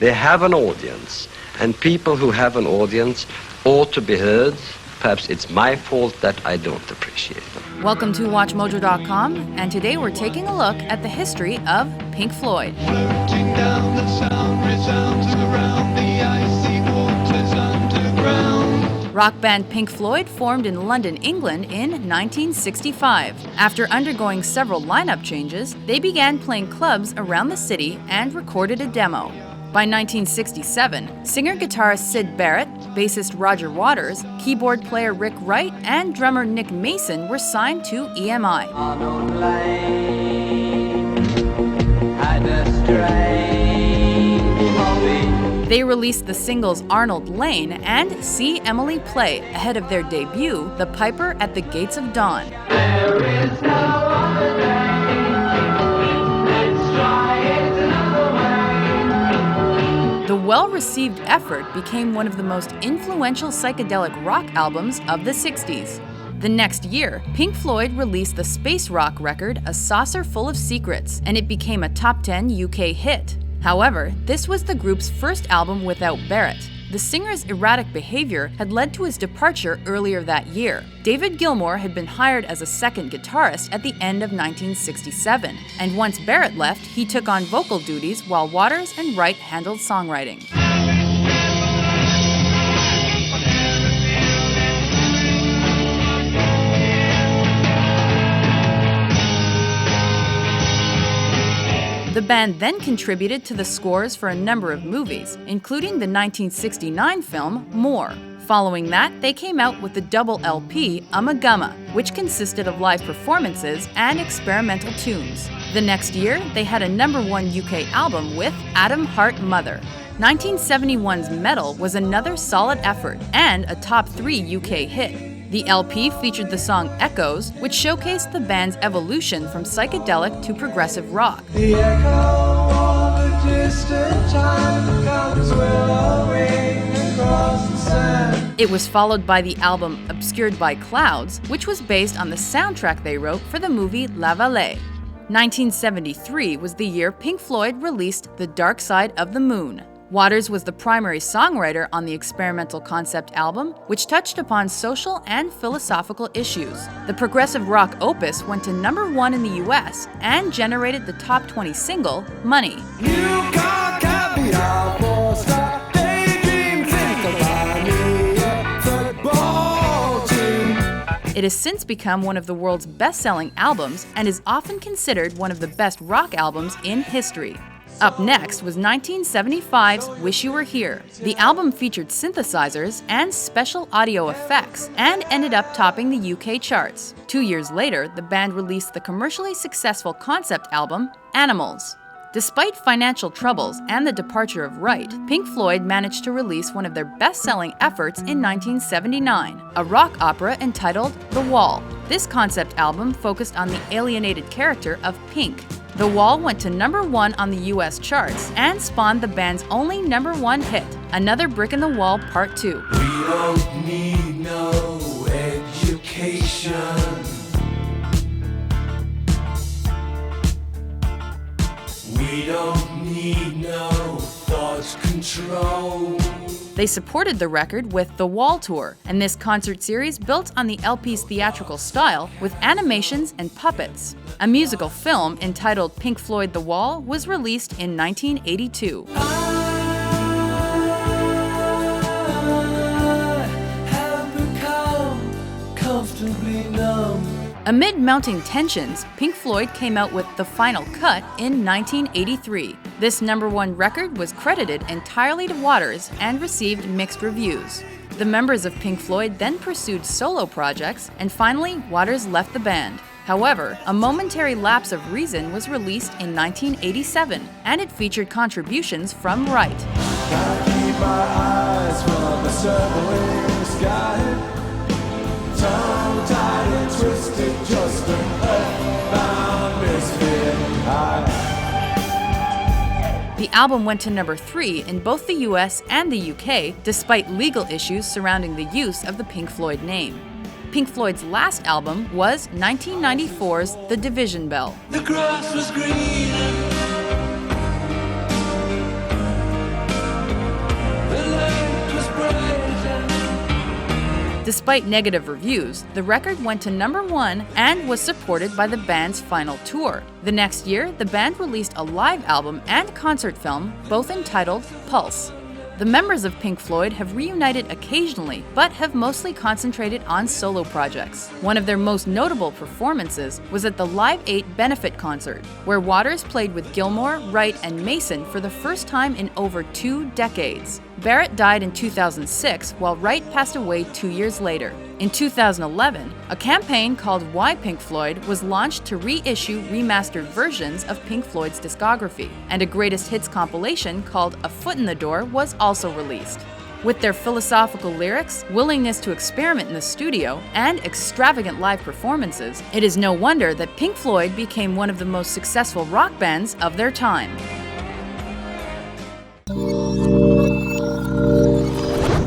They have an audience, and people who have an audience ought to be heard. Perhaps it's my fault that I don't appreciate them. Welcome to WatchMojo.com, and today we're taking a look at the history of Pink Floyd. Floating down, the sound resounds around the icy waters underground. Rock band Pink Floyd formed in London, England in 1965. After undergoing several lineup changes, they began playing clubs around the city and recorded a demo. By 1967, singer-guitarist Syd Barrett, bassist Roger Waters, keyboard player Rick Wright, and drummer Nick Mason were signed to EMI. They released the singles Arnold Lane and See Emily Play ahead of their debut, The Piper at the Gates of Dawn. There is no other name. Let's try it another way. The well-received effort became one of the most influential psychedelic rock albums of the 60s. The next year, Pink Floyd released the space rock record A Saucer Full of Secrets, and it became a top 10 UK hit. However, this was the group's first album without Barrett. The singer's erratic behavior had led to his departure earlier that year. David Gilmour had been hired as a second guitarist at the end of 1967, and once Barrett left, he took on vocal duties while Waters and Wright handled songwriting. The band then contributed to the scores for a number of movies, including the 1969 film More. Following that, they came out with the double LP Ummagumma, which consisted of live performances and experimental tunes. The next year, they had a #1 UK album with Atom Heart Mother. 1971's Metal was another solid effort and a top 3 UK hit. The LP featured the song Echoes, which showcased the band's evolution from psychedelic to progressive rock. The echo of a distant time comes willowing across the sand. It was followed by the album Obscured by Clouds, which was based on the soundtrack they wrote for the movie La Vallée. 1973 was the year Pink Floyd released The Dark Side of the Moon. Waters was the primary songwriter on the experimental concept album, which touched upon social and philosophical issues. The progressive rock opus went to #1 in the US and generated the top 20 single, Money. You got caviar for stop daydream, think about me, a football team. It has since become one of the world's best-selling albums and is often considered one of the best rock albums in history. Up next was 1975's Wish You Were Here. The album featured synthesizers and special audio effects and ended up topping the UK charts. 2 years later, the band released the commercially successful concept album, Animals. Despite financial troubles and the departure of Wright, Pink Floyd managed to release one of their best-selling efforts in 1979, a rock opera entitled The Wall. This concept album focused on the alienated character of Pink. The Wall went to #1 on the US charts and spawned the band's only #1 hit, Another Brick in the Wall Part 2. We don't need no education. We don't need no thought control. They supported the record with The Wall Tour, and this concert series built on the LP's theatrical style with animations and puppets. A musical film entitled Pink Floyd The Wall was released in 1982. I have become comfortably numb. Amid mounting tensions, Pink Floyd came out with The Final Cut in 1983. This #1 record was credited entirely to Waters and received mixed reviews. The members of Pink Floyd then pursued solo projects, and finally, Waters left the band. However, A Momentary Lapse of Reason was released in 1987, and it featured contributions from Wright. Gotta keep my eyes from the circling sky. Tongue-tied and twisted, just an earthbound misfit. The album went to #3 in both the US and the UK, despite legal issues surrounding the use of the Pink Floyd name. Pink Floyd's last album was 1994's The Division Bell. The grass was greener Despite negative reviews, the record went to #1 and was supported by the band's final tour. The next year, the band released a live album and concert film, both entitled Pulse. The members of Pink Floyd have reunited occasionally, but have mostly concentrated on solo projects. One of their most notable performances was at the Live 8 benefit concert, where Waters played with Gilmour, Wright, and Mason for the first time in over 2 decades. Barrett died in 2006, while Wright passed away 2 years later. In 2011, a campaign called Why Pink Floyd was launched to reissue remastered versions of Pink Floyd's discography, and a greatest hits compilation called A Foot in the Door was also released. With their philosophical lyrics, willingness to experiment in the studio, and extravagant live performances, it is no wonder that Pink Floyd became one of the most successful rock bands of their time.